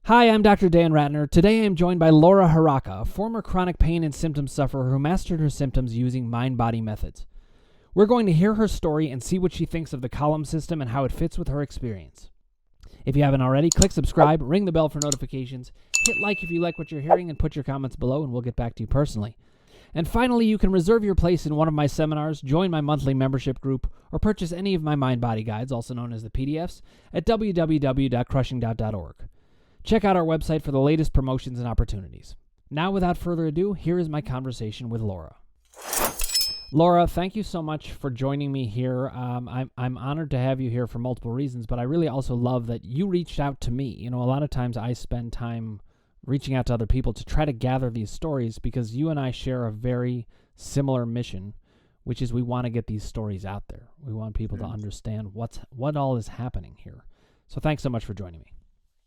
Hi, I'm Dr. Dan Ratner. Today I am joined by Laura Haraka, a former chronic pain and symptom sufferer who mastered her symptoms using mind-body methods. We're going to hear her story and see what she thinks of the column system and how it fits with her experience. If you haven't already, click subscribe, ring the bell for notifications, hit like if you like what you're hearing, and put your comments below and we'll get back to you personally. And finally, you can reserve your place in one of my seminars, join my monthly membership group, or purchase any of my mind-body guides, also known as the PDFs, at www.crushingdoubt.org. Check out our website for the latest promotions and opportunities. Now, without further ado, here is my conversation with Laura. Laura, thank you so much for joining me here. I'm honored to have you here for multiple reasons, but I really also love that you reached out to me. You know, a lot of times I spend time reaching out to other people to try to gather these stories because you and I share a very similar mission, which is we want to get these stories out there. We want people to understand what all is happening here. So thanks so much for joining me.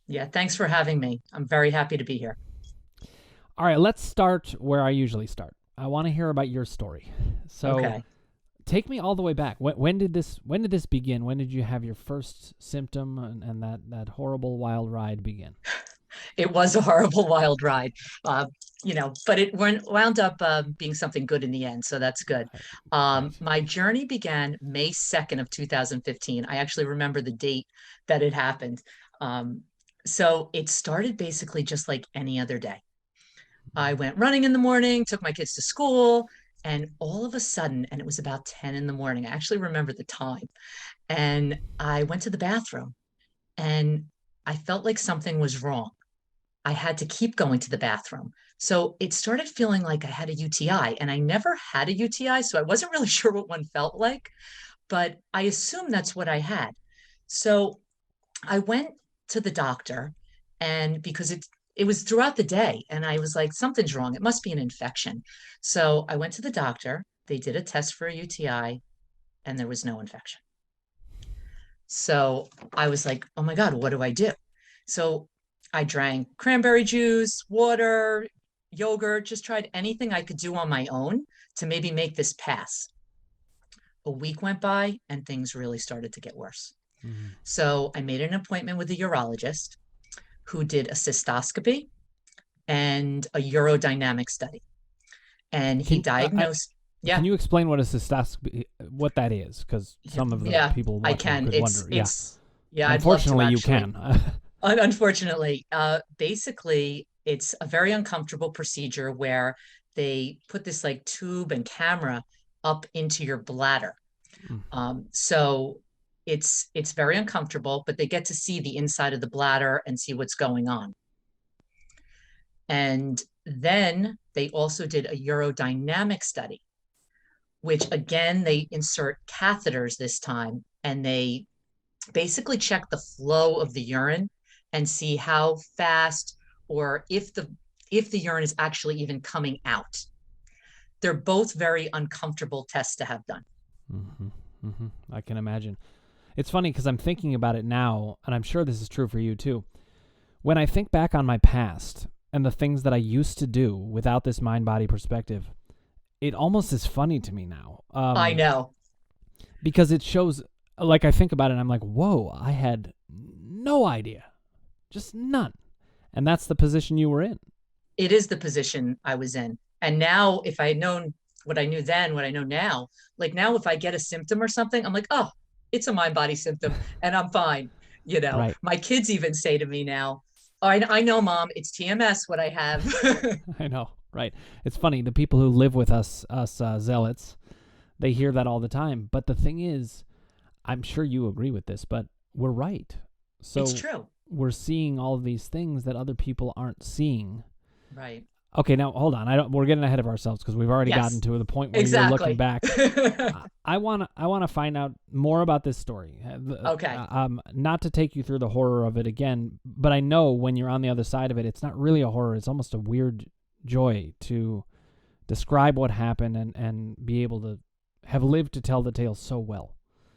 Yeah, thanks for having me. I'm very happy to be here. All right, let's start where I usually start. I want to hear about your story. So Okay. take me all the way back. When did this begin? When did you have your first symptom and that horrible wild ride begin? It was a horrible, wild ride, but it wound up being something good in the end, so that's good. Right. My journey began May 2nd of 2015. I actually remember the date that it happened. Um, so it started basically just like any other day. I went running in the morning, took my kids to school, and all of a sudden, and it was about 10 in the morning, I actually remember the time, and I went to the bathroom and I felt like something was wrong. I had to keep going to the bathroom. So it started feeling like I had a UTI, and I never had a UTI, so I wasn't really sure what one felt like, but I assumed that's what I had. So I went to the doctor, and because it was throughout the day, and I was like, something's wrong. It must be an infection. So I went to the doctor. They did a test for a UTI, and there was no infection. So I was like, oh my God, what do I do? So I drank cranberry juice, water, yogurt, just tried anything I could do on my own to maybe make this pass. A week went by and things really started to get worse. Mhm. So I made an appointment with a urologist who did a cystoscopy and a urodynamic study. And he diagnosed, Can yeah, you explain what a cystoscopy, what that is? Because some of the yeah, people I watching can. could wonder. Yeah, Yeah, I'd love to unfortunately, you actually. can. Unfortunately, basically, it's a very uncomfortable procedure where they put this like tube and camera up into your bladder. So it's very uncomfortable, but they get to see the inside of the bladder and see what's going on. And then they also did a urodynamic study, which again they insert catheters this time, and they basically check the flow of the urine and see how fast or if the urine is actually even coming out. They're both very uncomfortable tests to have done. hmm I can imagine. It's funny because I'm thinking about it now, and I'm sure this is true for you too. When I think back on my past and the things that I used to do without this mind-body perspective, it almost is funny to me now. I know. Because it shows, like I think about it and I'm like, whoa, I had no idea. Just none. And that's the position you were in. It is the position I was in. And now, if I had known what I knew then, what I know now, like now, if I get a symptom or something, I'm like, oh, it's a mind body symptom and I'm fine. Right. My kids even say to me now, oh, I know, mom, it's TMS, what I have. I know. Right. It's funny. The people who live with us zealots, they hear that all the time. But the thing is, I'm sure you agree with this, but we're right. It's So true. we're seeing all of these things that other people aren't seeing. Right. Okay, now hold on. We're getting ahead of ourselves because we've already gotten Yes, to the point where you're looking exactly. back. I want to find out more about this story. Okay. Not to take you through the horror of it again, but I know when you're on the other side of it, it's not really a horror. It's almost a weird joy to describe what happened and be able to have lived to tell the tale so well.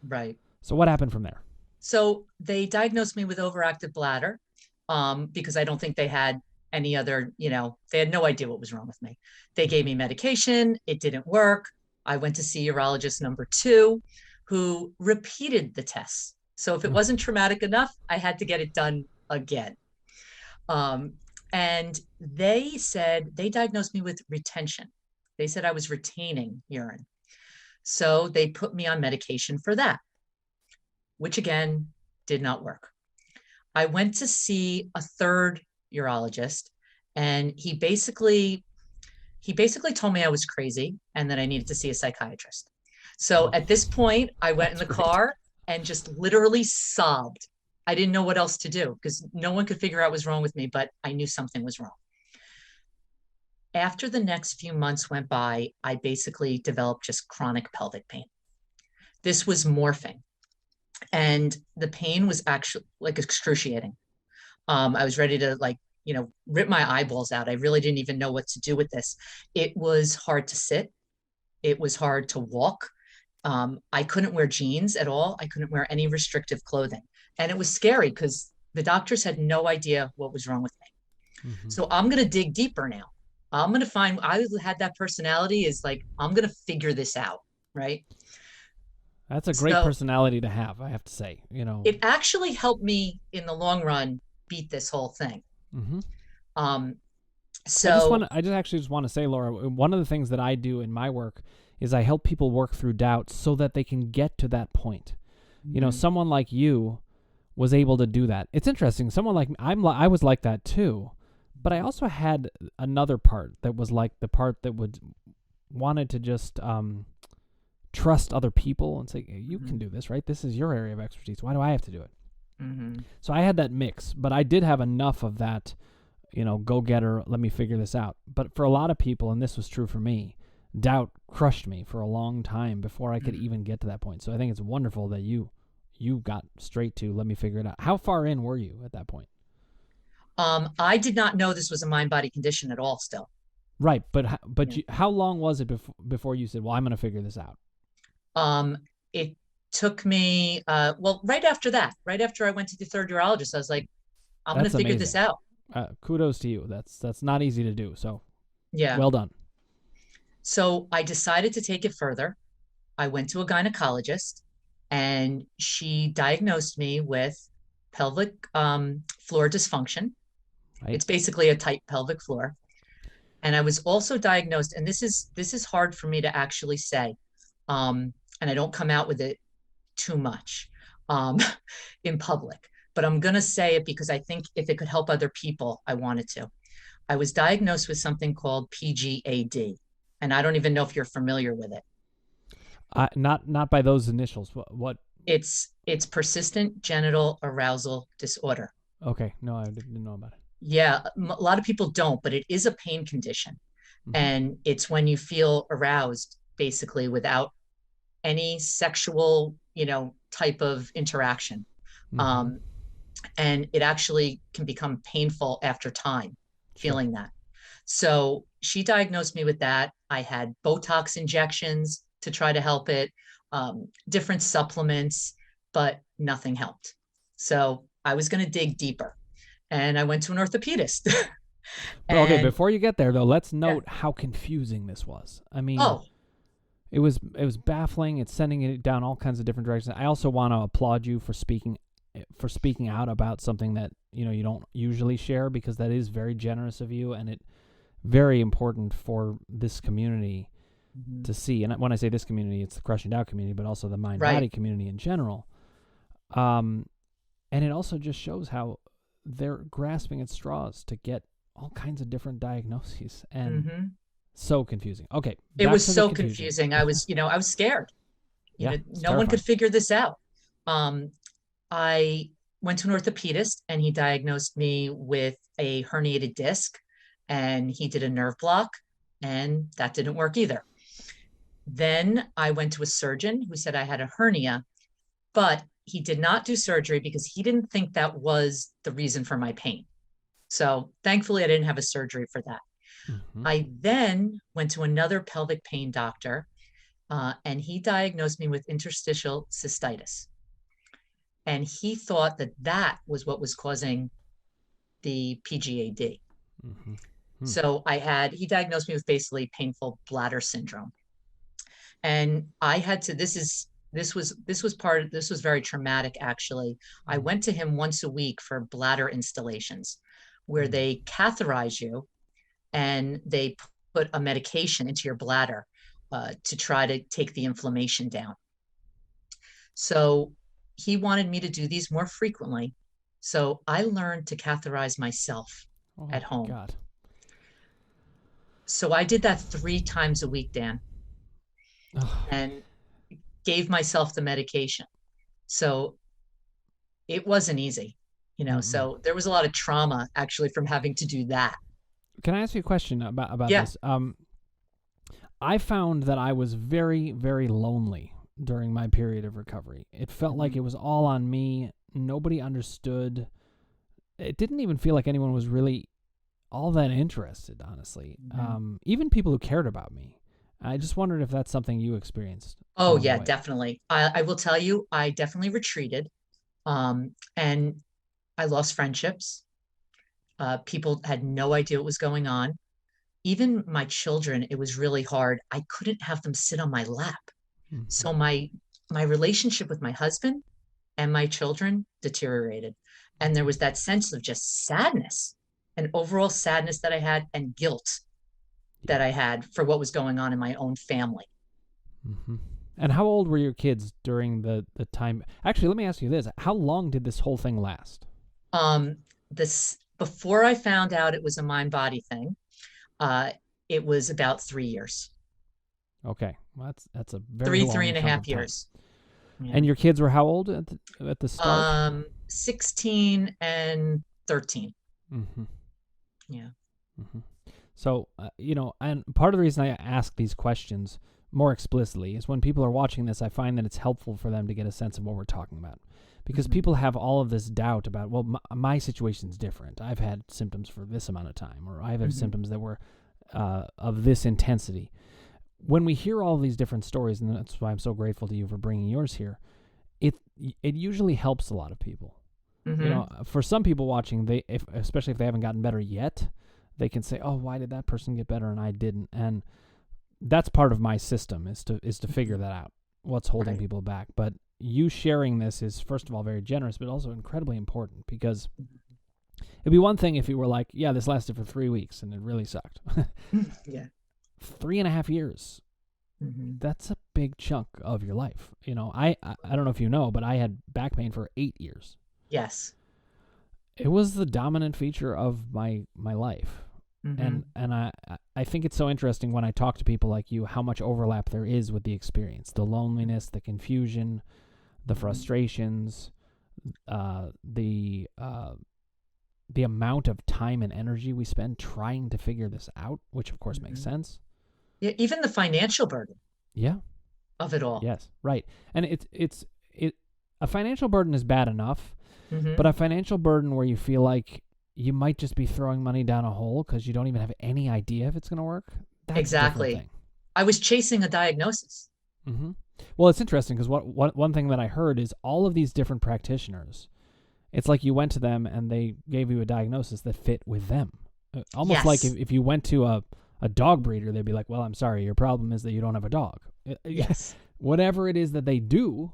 Right. So what happened from there? So they diagnosed me with overactive bladder because I don't think they had any other, they had no idea what was wrong with me. They gave me medication. It didn't work. I went to see urologist number two, who repeated the tests. So if it wasn't traumatic enough, I had to get it done again. Um, and they diagnosed me with retention. They said I was retaining urine. So they put me on medication for that, which again did not work. I went to see a third urologist, and he basically told me I was crazy and that I needed to see a psychiatrist. So Oh, at this point, I went in that's the great. car and just literally sobbed. I didn't know what else to do because no one could figure out what was wrong with me, but I knew something was wrong. After the next few months went by, I basically developed just chronic pelvic pain. This was morphing, and the pain was actually like excruciating. I was ready to rip my eyeballs out. I really didn't even know what to do with this. It was hard to sit. It was hard to walk. I couldn't wear jeans at all. I couldn't wear any restrictive clothing. And it was scary because the doctors had no idea what was wrong with me. Hmm. So I'm going to dig deeper now. I'm going to find, I had that personality is like, I'm going to figure this out. Right. That's a great So personality to have, I have to say. it actually helped me in the long run beat this whole thing. Hmm. Um, so, I just actually just want to say, Laura, one of the things that I do in my work is I help people work through doubt so that they can get to that point. mhm, Someone like you was able to do that. It's interesting. Someone like me, I was like that too, but I also had another part that was like the part that would wanted to just trust other people and say, "Hey, you can mhm, do this, right? This is your area of expertise. Why do I have to do it?" mhm. So I had that mix, but I did have enough of that, go getter, let me figure this out. But for a lot of people, and this was true for me, doubt crushed me for a long time before I could Mhm. even get to that point. So I think it's wonderful that you got straight to let me figure it out. How far in were you at that point? I did not know this was a mind body condition at all still. Right, but Yeah. how long was it before you said, "Well, I'm going to figure this out"? Um, it took me, well, right after that, right after I went to the third urologist, I was like, I'm going to That's figure this amazing. out. Kudos to you. That's not easy to do. So Yeah. well done. So I decided to take it further. I went to a gynecologist and she diagnosed me with pelvic floor dysfunction. Right. It's basically a tight pelvic floor. And I was also diagnosed, and this is hard for me to actually say, and I don't come out with it too much um, in public, but I'm going to say it because I think if it could help other people, I wanted to. I was diagnosed with something called PGAD, and I don't even know if you're familiar with it. Not by those initials. What? It's persistent genital arousal disorder. Okay. No, I didn't know about it. Yeah, a lot of people don't, but it is a pain condition. Hmm. And it's when you feel aroused basically without any sexual, type of interaction. Hmm. Um, and it actually can become painful after time Sure. feeling that. So she diagnosed me with that. I had Botox injections to try to help it, different supplements, but nothing helped. So I was going to dig deeper, and I went to an orthopedist. But okay, And before you get there though, let's yeah, note how confusing this was. I mean, oh, it was baffling. It's sending it down all kinds of different directions. I also want to applaud you for speaking out about something that you don't usually share, because that is very generous of you, and it very important for this community mhm, to see. And when I say this community, it's the crushing doubt community, but also the mind right. body community in general. Um, and it also just shows how they're grasping at straws to get all kinds of different diagnoses, and Hmm. so confusing. Okay, It back was to the so confusion. confusing. I was scared. Yeah, it's No one could terrifying. figure this out. Um, I went to an orthopedist and he diagnosed me with a herniated disc and he did a nerve block, and that didn't work either. Then I went to a surgeon who said I had a hernia, but he did not do surgery because he didn't think that was the reason for my pain. So thankfully, I didn't have a surgery for that. Hmm. I then went to another pelvic pain doctor, and he diagnosed me with interstitial cystitis. And he thought that that was what was causing the PGAD. Hmm. Hmm. So he diagnosed me with basically painful bladder syndrome. And I had to, this was very traumatic actually. I Hmm. went to him once a week for bladder installations, where they catheterize you and they put a medication into your bladder to try to take the inflammation down. So he wanted me to do these more frequently. So I learned to catheterize myself Oh at my home. God. So I did that 3 times a week, Dan, and gave myself the medication. So it wasn't easy, so there was a lot of trauma actually from having to do that. Can I ask you a question about Yeah. this? I found that I was very, very lonely during my period of recovery. It felt like it was all on me. Nobody understood. It didn't even feel like anyone was really all that interested, honestly. Even people who cared about me. I just wondered if that's something you experienced. Oh, yeah, definitely. I will tell you, I definitely retreated. And I lost friendships. People had no idea what was going on. Even my children, it was really hard. I couldn't have them sit on my lap. So my relationship with my husband and my children deteriorated. And there was that sense of just sadness, an overall sadness that I had, and guilt that I had for what was going on in my own family. And how old were your kids during the time? Actually, let me ask you this. How long did this whole thing last? This before I found out it was a mind body thing, it was about 3 years. Okay, well, that's a very long three and a chunk half of time. years. Yeah. And your kids were how old at the start? 16 and 13. Yeah. So, and part of the reason I ask these questions more explicitly is when people are watching this, I find that it's helpful for them to get a sense of what we're talking about. Because people have all of this doubt about, well, my situation's different. I've had symptoms for this amount of time, or I've had symptoms that were of this intensity. When we hear all these different stories, and that's why I'm so grateful to you for bringing yours here, it usually helps a lot of people. For some people watching, especially if they haven't gotten better yet, they can say, "Oh, why did that person get better and I didn't?" And that's part of my system is to figure that out. What's holding people back? But you sharing this is, first of all, very generous, but also incredibly important, because it'd be one thing if you were like, "Yeah, this lasted for 3 weeks and it really sucked." Yeah. 3.5 years. That's a big chunk of your life. I don't know if you know, but I had back pain for 8 years. Yes. It was the dominant feature of my life. And I think it's so interesting when I talk to people like you, how much overlap there is with the experience, the loneliness, the confusion, the frustrations, the amount of time and energy we spend trying to figure this out, which of course makes sense. Yeah, even the financial burden. Yeah. Of it all. Yes, right. And it's a financial burden is bad enough, but a financial burden where you feel like you might just be throwing money down a hole because you don't even have any idea if it's going to work. That's exactly. A different thing. I was chasing a diagnosis. Well, it's interesting because one thing that I heard is all of these different practitioners, it's like you went to them and they gave you a diagnosis that fit with them. Almost like if you went to a dog breeder, they'd be like, "Well, I'm sorry, your problem is that you don't have a dog." Yes. Whatever it is that they do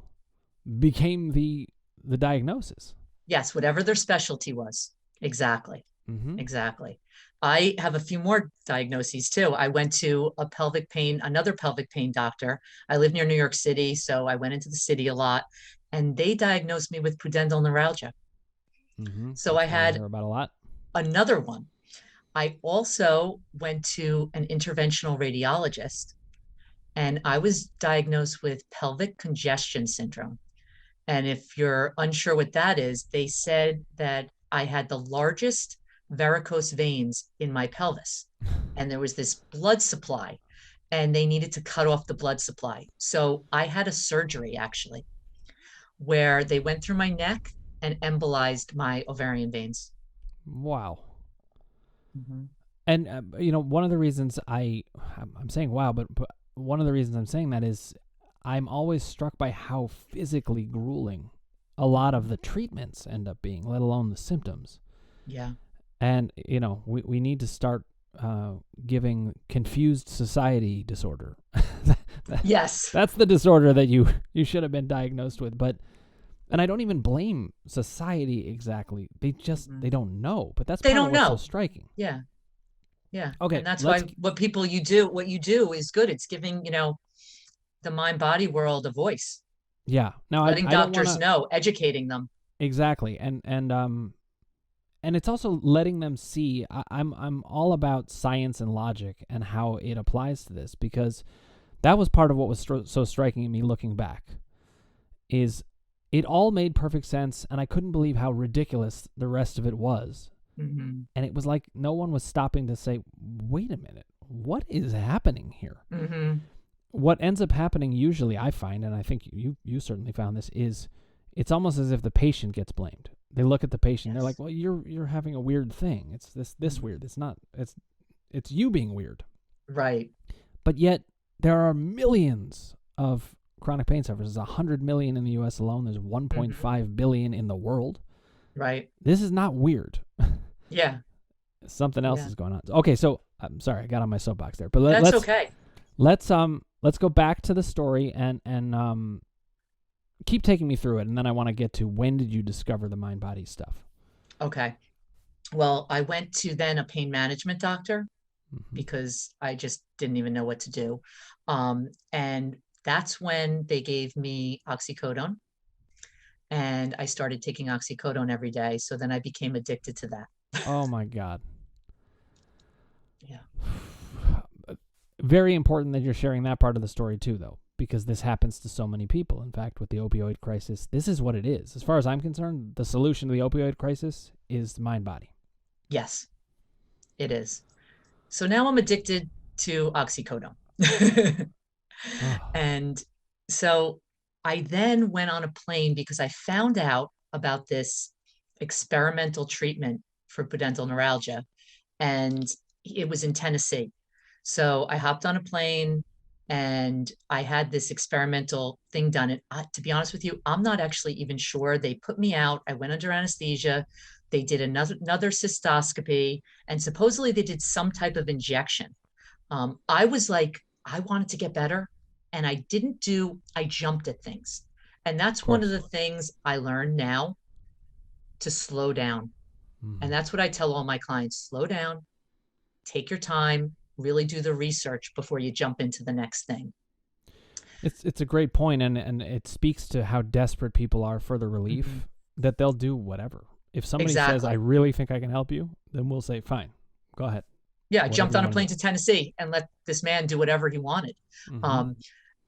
became the diagnosis. Yes, whatever their specialty was. Exactly. Exactly. I have a few more diagnoses too. I went to another pelvic pain doctor. I live near New York City, so I went into the city a lot, and they diagnosed me with pudendal neuralgia. So I had about a lot. Another one. I also went to an interventional radiologist, and I was diagnosed with pelvic congestion syndrome. And if you're unsure what that is, they said that I had the largest varicose veins in my pelvis. And there was this blood supply, and they needed to cut off the blood supply. So I had a surgery, actually, where they went through my neck and embolized my ovarian veins. Wow. And, one of the reasons I'm saying wow, but one of the reasons I'm saying that is I'm always struck by how physically grueling a lot of the treatments end up being, let alone the symptoms. Yeah. And, we need to start giving confused society disorder. Yes. That's the disorder that you should have been diagnosed with. But And I don't even blame society exactly. They don't know. But that's They part of don't what's so know. striking. Yeah. Yeah. Okay, And that's let's. why what you do is good. It's giving, the mind body world a voice, Yeah. Now letting I don't want doctors to know, educating them. exactly, and it's also letting them see. I'm all about science and logic and how it applies to this, because that was part of what was so striking to me looking back. Is it all made perfect sense, and I couldn't believe how ridiculous the rest of it was. Mm-hmm. And it was like no one was stopping to say, "Wait a minute, what is happening here?" Mm-hmm. What ends up happening usually, I find, and I think you certainly found this, is it's almost as if the patient gets blamed. They look at the patient, they're like, Yes. "Well, you're having a weird thing. It's this weird. It's not. It's you being weird." Right. But yet there are millions of chronic pain sufferers. There's 100 million in the U.S. alone. There's Mm-hmm. 1.5 billion in the world. Right. This is not weird. Yeah. Something else Yeah. is going on. Okay, so I'm sorry, I got on my soapbox there, but That's okay. let's go back to the story and keep taking me through it, and then I want to get to when did you discover the mind body stuff. Okay. Well, I went to then a pain management doctor Mm-hmm. because I just didn't even know what to do. And that's when they gave me oxycodone, and I started taking oxycodone every day. So then I became addicted to that. Oh my God. Yeah. Very important that you're sharing that part of the story too, though, because this happens to so many people. In fact, with the opioid crisis, this is what it is. As far as I'm concerned, the solution to the opioid crisis is mind body. Yes, it is. So now I'm addicted to oxycodone. Oh, And so I then went on a plane because I found out about this experimental treatment for pudendal neuralgia, and it was in Tennessee. So I hopped on a plane and I had this experimental thing done. And to be honest with you, I'm not actually even sure. They put me out. I went under anesthesia. They did another cystoscopy, and supposedly they did some type of injection. I was like, I wanted to get better, and I jumped at things. And of that's one of course. the things I learned now, to slow down. Mm-hmm. And that's what I tell all my clients: slow down, take your time, really do the research before you jump into the next thing. It's a great point, and it speaks to how desperate people are for the Mm-hmm. relief that they'll do whatever. If somebody says, "I Exactly. really think I can help you," then we'll say, "Fine, go ahead, Yeah, I whatever jumped you on a want to plane do." to Tennessee and let this man do whatever he wanted. Mm-hmm. Um,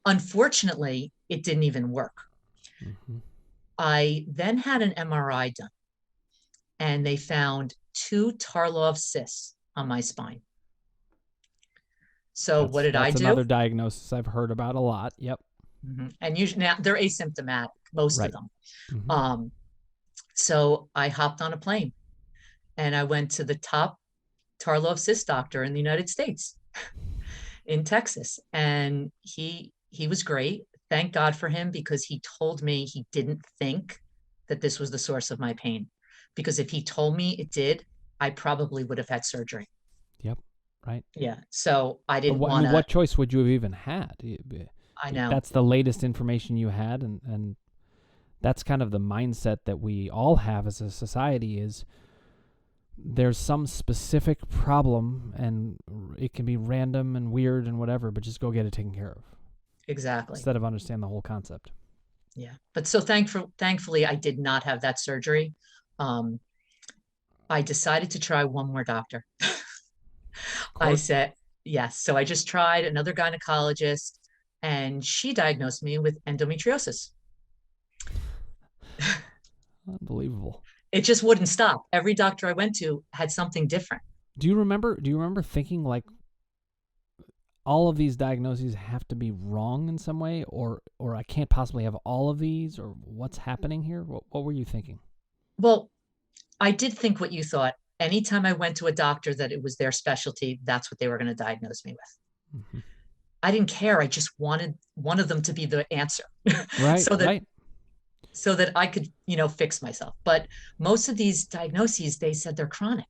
Unfortunately, it didn't even work. Mm-hmm. I then had an MRI done, and they found two Tarlov cysts on my spine. So what did I That's do? another diagnosis I've heard about a lot. Yep. Mm-hmm. And usually now they're asymptomatic, most of Right. them. Mm-hmm. Um, so I hopped on a plane and I went to the top Tarlov cyst doctor in the United States, in Texas, and he was great. Thank God for him, because he told me he didn't think that this was the source of my pain. Because if he told me it did, I probably would have had surgery. Yep. Right. Yeah. So I But didn't I want mean, to. what choice would you have even had? I know. That's the latest information you had, and that's kind of the mindset that we all have as a society. Is there's some specific problem, and it can be random and weird and whatever, but just go get it taken care of Exactly. instead of understand the whole concept. Yeah. But so thankfully, I did not have that surgery. Um, I decided to try one more doctor. Of I course. said, yes. So I just tried another gynecologist, and she diagnosed me with endometriosis. Unbelievable. It just wouldn't stop. Every doctor I went to had something different. Do you remember thinking like all of these diagnoses have to be wrong in some way, or I can't possibly have all of these, or what's happening here? What were you thinking? Well, I did think what you thought. Anytime I went to a doctor that it was their specialty, that's what they were going to diagnose me with. Mm-hmm. I didn't care. I just wanted one of them to be the answer, Right, so that right. I could, fix myself. But most of these diagnoses, they said they're chronic.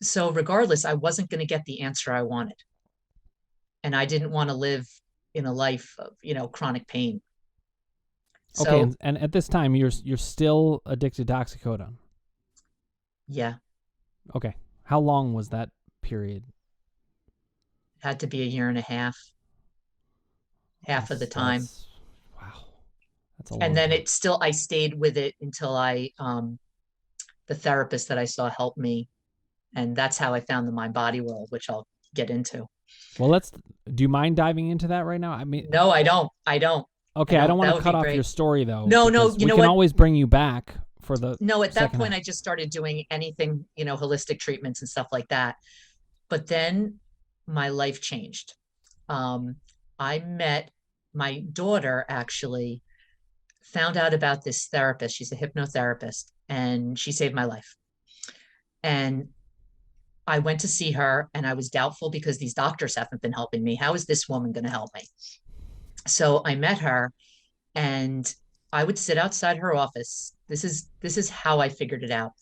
So regardless, I wasn't going to get the answer I wanted. And I didn't want to live in a life of, chronic pain. Okay, So and at this time, you're still addicted to oxycodone. yeah, Okay. How long was that period? had to be a year and a half of the time. That's wow. That's a And long then time. I stayed with it until the therapist that I saw helped me. And that's how I found the mind body world, which I'll get into. Well, do you mind diving into that right now? I mean, No, I don't. I don't. I okay, I don't don't. want That to would cut be off your great. story though, No, no, because you we know can what? always bring you back for the No, at that second point, half. I just started doing anything, holistic treatments and stuff like that. But then my life changed. Um, I met my daughter actually found out about this therapist. She's a hypnotherapist, and she saved my life. And I went to see her, and I was doubtful because these doctors haven't been helping me. How is this woman going to help me? So I met her, and I would sit outside her office. This is how I figured it out.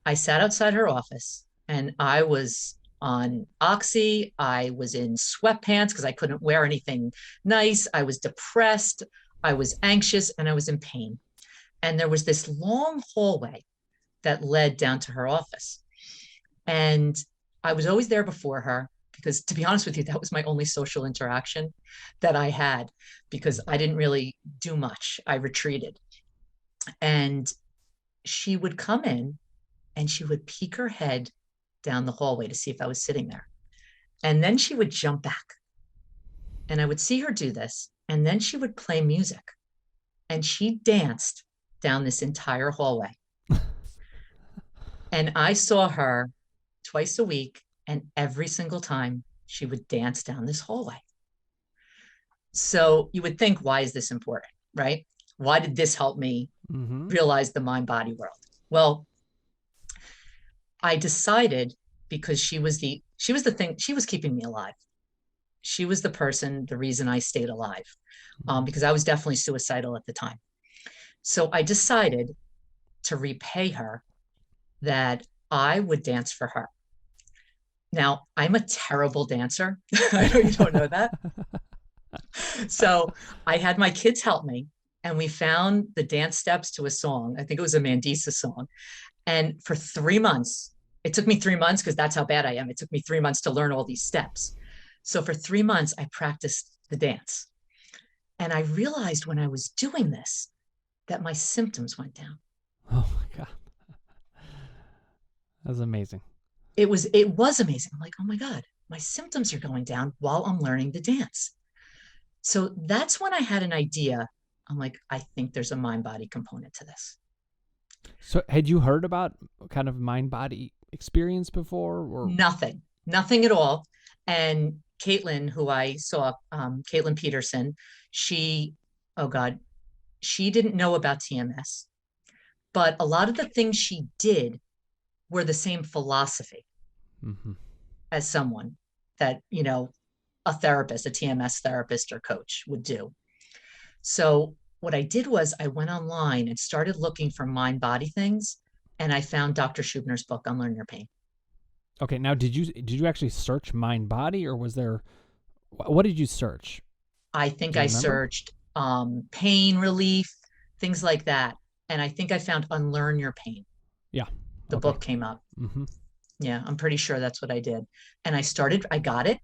I sat outside her office, and I was on oxy. I was in sweatpants because I couldn't wear anything nice. I was depressed. I was anxious, and I was in pain. And there was this long hallway that led down to her office. And I was always there before her because, to be honest with you, that was my only social interaction that I had because I didn't really do much. I retreated. And she would come in and she would peek her head down the hallway to see if I was sitting there. And then she would jump back. And I would see her do this. And then she would play music. And she danced down this entire hallway. And I saw her twice a week. And every single time she would dance down this hallway. So you would think, why is this important? Right? Why did this help me realize the mind body world? Well, I decided because she was the thing, she was keeping me alive. She was the reason I stayed alive, because I was definitely suicidal at the time. So I decided to repay her that I would dance for her. Now, I'm a terrible dancer. I know you don't know that. So I had my kids help me, and we found the dance steps to a song. I think it was a Mandisa song. And for 3 months, it took me 3 months because that's how bad I am. It took me 3 months to learn all these steps. So for 3 months, I practiced the dance. And I realized when I was doing this that my symptoms went down. Oh my God. That's amazing. It was amazing. I'm like, oh my God, my symptoms are going down while I'm learning the dance. So that's when I had an idea. I'm like, I think there's a mind body component to this. So had you heard about kind of mind body experience before or nothing at all. And Caitlin, who I saw, Caitlin Peterson, oh God, she didn't know about TMS, but a lot of the things she did were the same philosophy as someone that, a therapist, a TMS therapist or coach would do. So what I did was I went online and started looking for mind body things, and I found Dr. Schubner's book, Unlearn Your Pain. Okay, now did you actually search mind body, or was there, what did you search? I think I searched pain relief, things like that, and I think I found Unlearn Your Pain. Yeah. The book came up. Yeah, I'm pretty sure that's what I did. And I got it.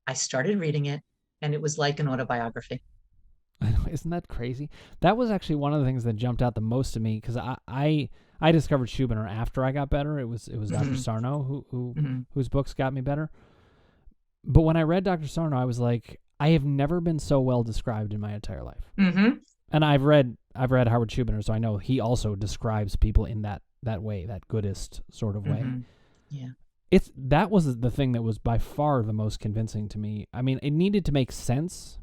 I started reading it, and it was like an autobiography. I know, isn't that crazy? That was actually one of the things that jumped out the most to me because I discovered Schubiner after I got better. It was Dr. Sarno whose books got me better. But when I read Dr. Sarno, I was like, I have never been so well described in my entire life. And I've read Howard Schubiner, so I know he also describes people in that way, that Buddhist sort of way. Yeah. That was the thing that was by far the most convincing to me. I mean, it needed to make sense.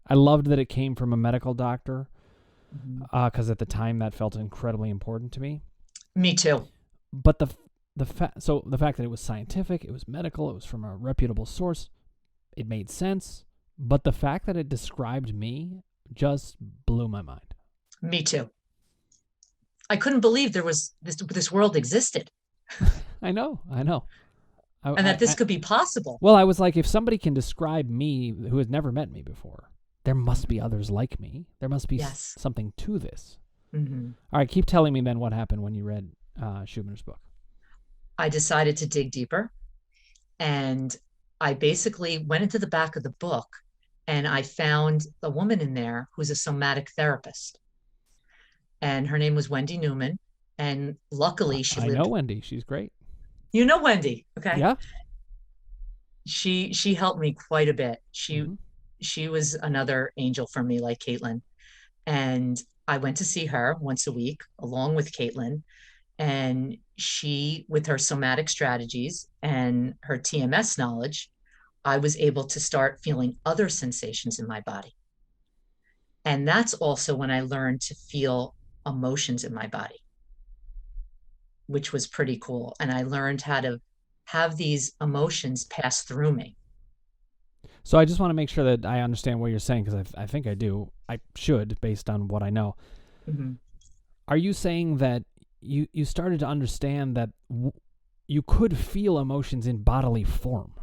I loved that it came from a medical doctor because at the time that felt incredibly important to me. Me too. But the fact that it was scientific, it was medical, it was from a reputable source, it made sense. But the fact that it described me just blew my mind. Me too. I couldn't believe there was this world existed. I know. And that this could be possible. Well, I was like, if somebody can describe me who has never met me before, there must be others like me. There must be Yes. something to this. Mm-hmm. All right, keep telling me then what happened when you read Schumanner's book. I decided to dig deeper, and I basically went into the back of the book and I found a woman in there who's a somatic therapist. And her name was Wendy Newman. And luckily she I know lived, Wendy. She's great. you know, Wendy. Okay. Yeah. She helped me quite a bit. Mm-hmm. She was another angel for me, like Caitlin. And I went to see her once a week along with Caitlin. And she, with her somatic strategies and her TMS knowledge, I was able to start feeling other sensations in my body. And that's also when I learned to feel emotions in my body, which was pretty cool. And I learned how to have these emotions pass through me. So I just want to make sure that I understand what you're saying, because I think I do. I should, based on what I know. Mm-hmm. Are you saying that you started to understand that you could feel emotions in bodily form?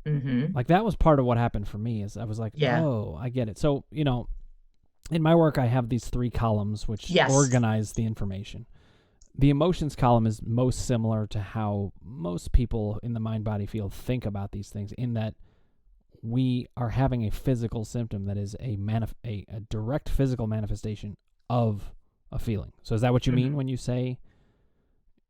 Mm-hmm. Like, that was part of what happened for me, is I was like, Yeah. oh, I get it. So, in my work, I have these 3 columns which Yes. organize the information. The emotions column is most similar to how most people in the mind-body field think about these things, in that we are having a physical symptom that is a direct physical manifestation of a feeling. So is that what you mean when you say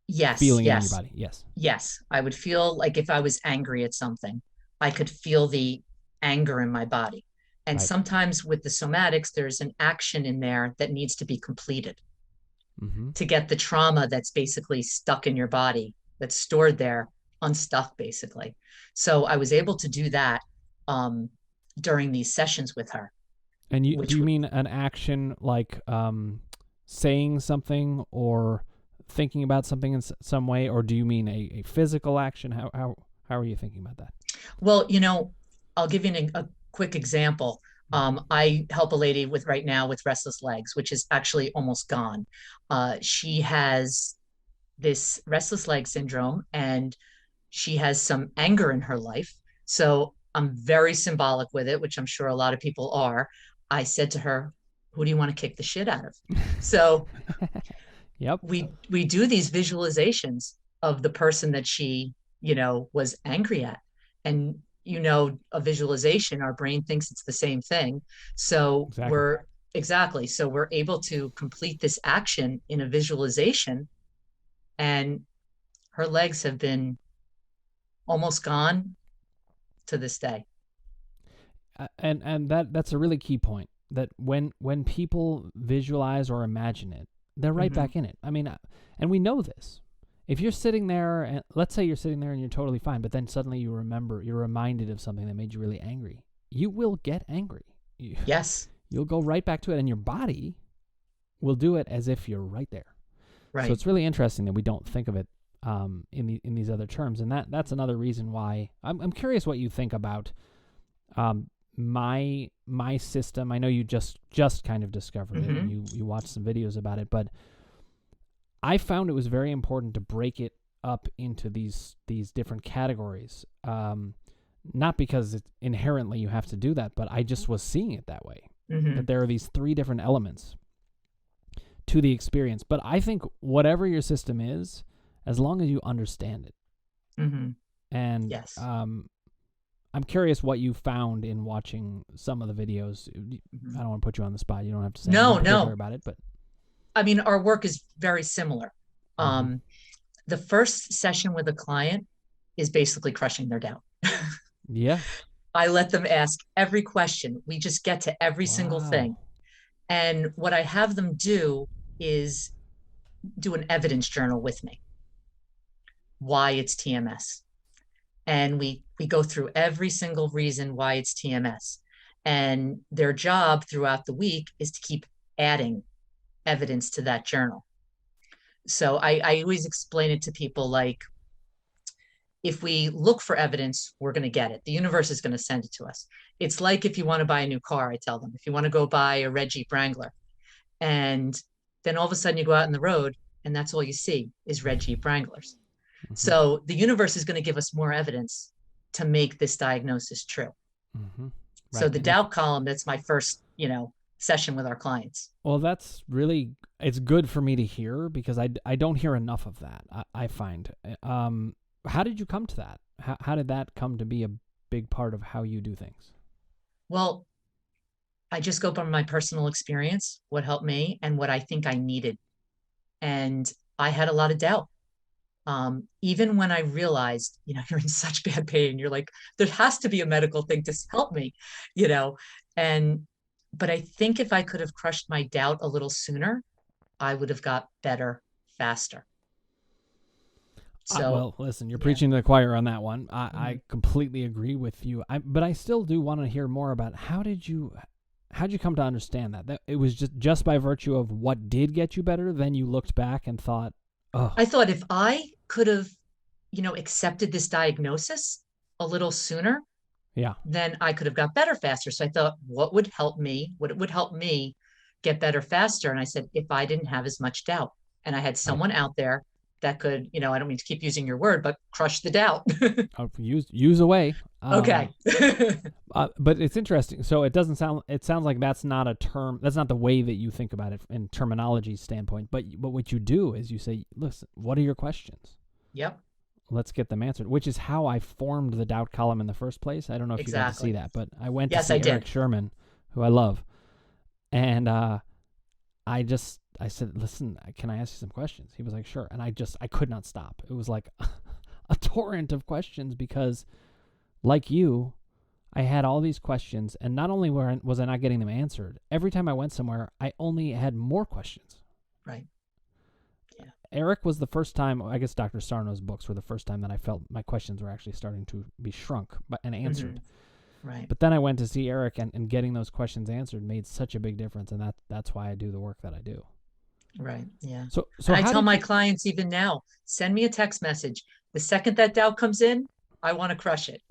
Yes. feeling it in your Yes. body? Yes. Yes. I would feel like if I was angry at something, I could feel the anger in my body. And Right. sometimes with the somatics, there's an action in there that needs to be completed Mm-hmm. to get the trauma that's basically stuck in your body, that's stored there, unstuck basically. So I was able to do that um, during these sessions with her, And do which you mean an action like saying something or thinking about something in some way, or do you mean a physical action? How are you thinking about that? well, I'll give you a quick example. I help a lady with right now with restless legs, which is actually almost gone. She has this restless leg syndrome and she has some anger in her life. So I'm very symbolic with it, which I'm sure a lot of people are. I said to her, who do you want to kick the shit out of? So Yep. we do these visualizations of the person that she, was angry at. And a visualization, our brain thinks it's the same thing. So Exactly. we're exactly. So we're able to complete this action in a visualization, and her legs have been almost gone to this day. And that's a really key point, that when people visualize or imagine it, they're right Mm-hmm. back in it. I mean, and we know this. If you're sitting there, and let's say you're sitting there and you're totally fine, but then suddenly you're reminded of something that made you really angry, you will get angry. Yes. You'll go right back to it, and your body will do it as if you're right there. So Right. it's really interesting that we don't think of it in these other terms, and that's another reason why I'm curious what you think about my system. I know you just kind of discovered it, Mm-hmm. and you watched some videos about it, but I found it was very important to break it up into these different categories. Not because inherently you have to do that, but I just was seeing it that way. Mm-hmm. That there are these 3 different elements to the experience. But I think whatever your system is, as long as you understand it, Mm-hmm. and Yes. I'm curious what you found in watching some of the videos. Mm-hmm. I don't want to put you on the spot. You don't have to say No, anything particular no. about it, but I mean, our work is very similar. mm-hmm. The first session with a client is basically crushing their doubt. Yeah. I let them ask every question. We just get to every single Wow. thing. And what I have them do is do an evidence journal with me, why it's TMS. And we go through every single reason why it's TMS. And their job throughout the week is to keep adding evidence to that journal. So I always explain it to people like, if we look for evidence, we're going to get it. The universe is going to send it to us. It's like if you want to buy a new car, I tell them, if you want to go buy a red Jeep Wrangler, and then all of a sudden you go out in the road and that's all you see is red Jeep Wranglers. Mm-hmm. So the universe is going to give us more evidence to make this diagnosis true. Mm-hmm. So Right. the doubt column, that's my first, session with our clients. Well, that's really, it's good for me to hear because I don't hear enough of that. I find. How did you come to that? How did that come to be a big part of how you do things? Well, I just go from my personal experience, what helped me and what I think I needed. And I had a lot of doubt. Even when I realized, you're in such bad pain, you're like, there has to be a medical thing to help me, you know, and, but I think if I could have crushed my doubt a little sooner, I would have got better faster. So, Well, listen, you're yeah. preaching to the choir on that one. I Mhm. completely agree with you. But I still do want to hear more about how'd you come to understand that it was just by virtue of what did get you better. Then you looked back and thought, oh, I thought if I could have, accepted this diagnosis a little sooner, yeah, then I could have got better faster. So I thought, what would help me? What would help me get better faster? And I said, if I didn't have as much doubt and I had right. someone out there that could, I don't mean to keep using your word, but crush the doubt. Use away. Okay. But it's interesting. So it doesn't sound. It sounds like that's not a term. That's not the way that you think about it in terminology standpoint. But what you do is you say, listen, what are your questions? Yep. Let's get them answered. Which is how I formed the doubt column in the first place. I don't know if you got to see Exactly. that, but I went to Yes, I see Eric did. Sherman, who I love, and I said, listen, can I ask you some questions? He was like, sure, and I could not stop. It was like a torrent of questions because, like you, I had all these questions, and not only was I not getting them answered, every time I went somewhere, I only had more questions. Right. Yeah. Eric was the first time, I guess Dr. Sarno's books were the first time that I felt my questions were actually starting to be shrunk and answered. Hmm. Right. But then I went to see Eric, and getting those questions answered made such a big difference, and that's why I do the work that I do. Right. Yeah. So And I how tell did my you? clients even now, send me a text message. The second that doubt comes in, I want to crush it.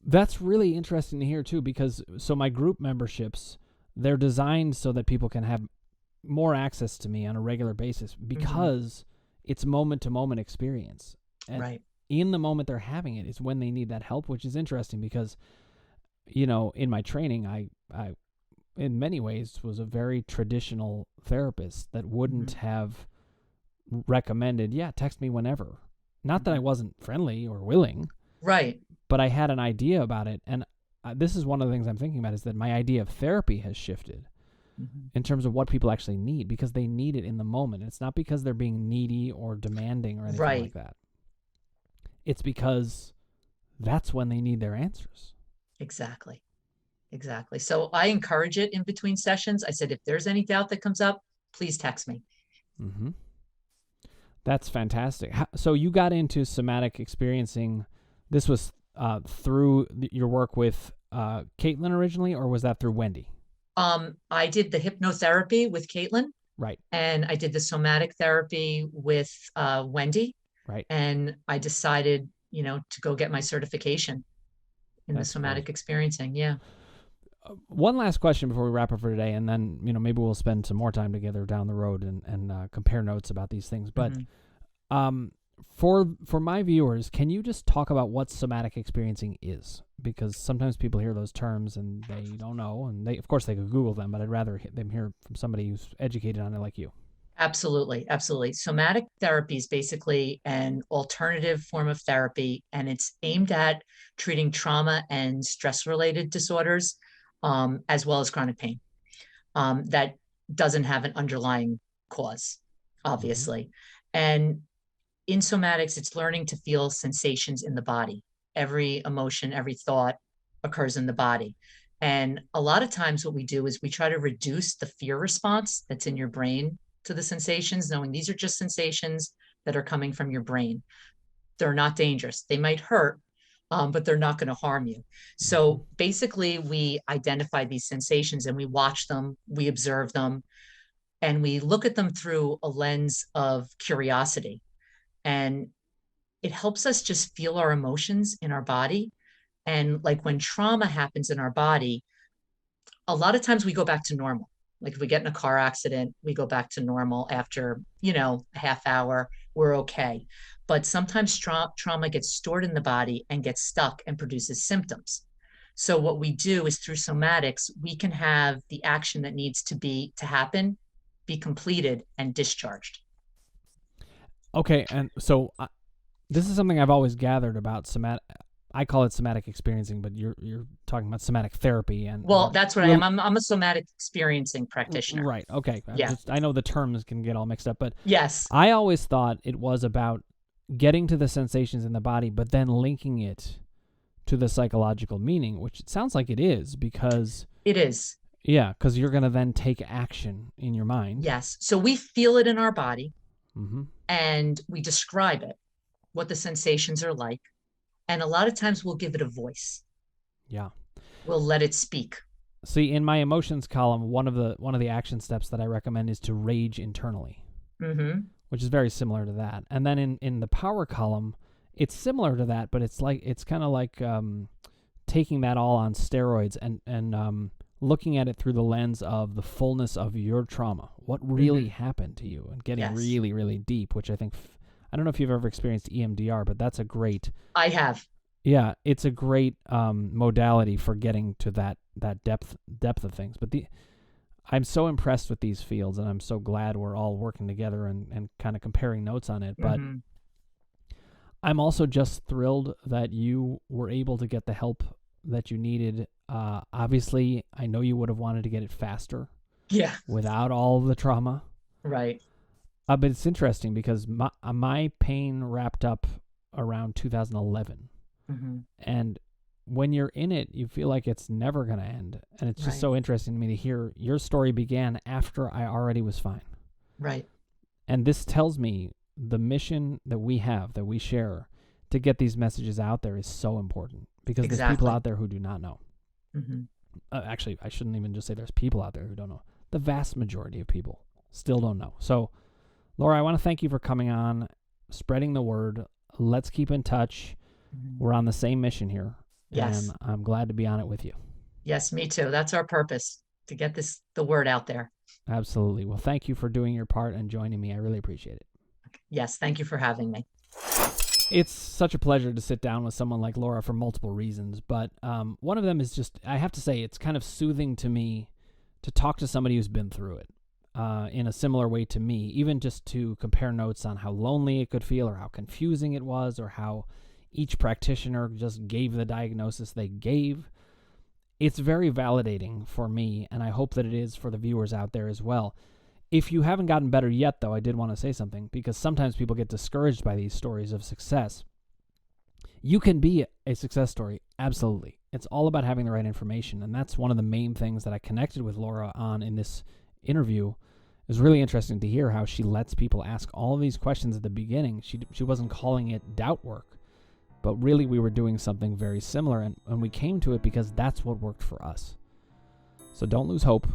That's really interesting to hear too, because so my group memberships, they're designed so that people can have more access to me on a regular basis Hmm. because it's moment to moment experience. And Right. in the moment they're having it is when they need that help, which is interesting because, in my training, I in many ways was a very traditional therapist that wouldn't Hmm. have recommended, yeah, text me whenever. Not that I Hmm. wasn't friendly or willing, Right. but I had an idea about it. And this is one of the things I'm thinking about is that my idea of therapy has shifted Hmm. in terms of what people actually need because they need it in the moment. It's not because they're being needy or demanding or anything like Right. that. It's because that's when they need their answers. Exactly. Exactly. So I encourage it in between sessions. I said, if there's any doubt that comes up, please text me. Mm-hmm. That's fantastic. So you got into somatic experiencing. This was through your work with Caitlin originally, or was that through Wendy? I did the hypnotherapy with Caitlin, Right, and I did the somatic therapy with Wendy, right. and I decided, to go get my certification in the That's great. somatic experiencing. Yeah. One last question before we wrap up for today, and then maybe we'll spend some more time together down the road and compare notes about these things. But Hmm. um, for my viewers, can you just talk about what somatic experiencing is? Because sometimes people hear those terms and they don't know, and they of course they could Google them, but I'd rather them hear from somebody who's educated on it like you. Absolutely, absolutely. Somatic therapy is basically an alternative form of therapy, and it's aimed at treating trauma and stress related disorders, as well as chronic pain, that doesn't have an underlying cause, Mm-hmm. obviously. And in somatics, it's learning to feel sensations in the body. Every emotion, every thought occurs in the body. And a lot of times, what we do is we try to reduce the fear response that's in your brain to the sensations, knowing these are just sensations that are coming from your brain. They're not dangerous. They might hurt, but they're not going to harm you. Mm-hmm. So basically, we identify these sensations and we watch them, we observe them, and we look at them through a lens of curiosity. And it helps us just feel our emotions in our body. And like when trauma happens in our body, a lot of times we go back to normal. Like if we get in a car accident, we go back to normal after, a half hour, we're okay. But sometimes trauma gets stored in the body and gets stuck and produces symptoms. So what we do is through somatics, we can have the action that needs to happen, be completed and discharged. Okay, and so this is something I've always gathered about somatic. I call it somatic experiencing, but you're talking about somatic therapy and Well, that's what I am. I'm a somatic experiencing practitioner. Right. Okay. Yeah. I know the terms can get all mixed up, but yes, I always thought it was about getting to the sensations in the body, but then linking it to the psychological meaning, which it sounds like it is, because it is. Yeah, because you're going to then take action in your mind. Yes. So we feel it in our body, Mm-hmm. and we describe it, what the sensations are like. And a lot of times we'll give it a voice. Yeah. We'll let it speak. See, in my emotions column, one of the action steps that I recommend is to rage internally, Mm-hmm. which is very similar to that. And then in the power column, it's similar to that, but it's kind of like taking that all on steroids and looking at it through the lens of the fullness of your trauma, what really happened to you, and getting really, really deep, which I think, I don't know if you've ever experienced EMDR, but that's a great... I have. Yeah, it's a great modality for getting to that depth of things. But I'm so impressed with these fields, and I'm so glad we're all working together and kind of comparing notes on it. But I'm also just thrilled that you were able to get the help that you needed. Obviously, I know you would have wanted to get it faster. Yeah. Without all the trauma. Right. But it's interesting because my pain wrapped up around 2011. Mm-hmm. And when you're in it, you feel like it's never going to end. And it's just so interesting to me to hear your story began after I already was fine. Right. And this tells me the mission that we have, that we share, to get these messages out there is so important. Because there's people out there who do not know. Mm-hmm. Actually, I shouldn't even just say there's people out there who don't know. The vast majority of people still don't know. So, Laura, I want to thank you for coming on, spreading the word. Let's keep in touch. We're on the same mission here. Yes. And I'm glad to be on it with you. Yes, me too. That's our purpose, to get the word out there. Absolutely. Well, thank you for doing your part and joining me. I really appreciate it. Yes, thank you for having me. It's such a pleasure to sit down with someone like Laura for multiple reasons, but one of them is just, I have to say, it's kind of soothing to me to talk to somebody who's been through it in a similar way to me, even just to compare notes on how lonely it could feel or how confusing it was or how each practitioner just gave the diagnosis they gave. It's very validating for me, and I hope that it is for the viewers out there as well. If you haven't gotten better yet, though, I did want to say something, because sometimes people get discouraged by these stories of success. You can be a success story, absolutely. It's all about having the right information, and that's one of the main things that I connected with Laura on in this interview. It was really interesting to hear how she lets people ask all of these questions at the beginning. She wasn't calling it doubt work, but really we were doing something very similar, and we came to it because that's what worked for us. So don't lose hope.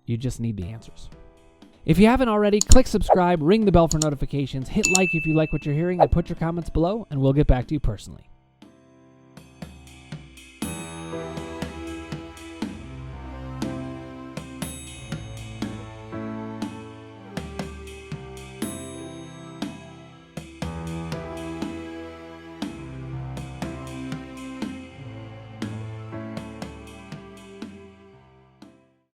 You just need the answers. If you haven't already, click subscribe, ring the bell for notifications, hit like if you like what you're hearing, and put your comments below, and we'll get back to you personally.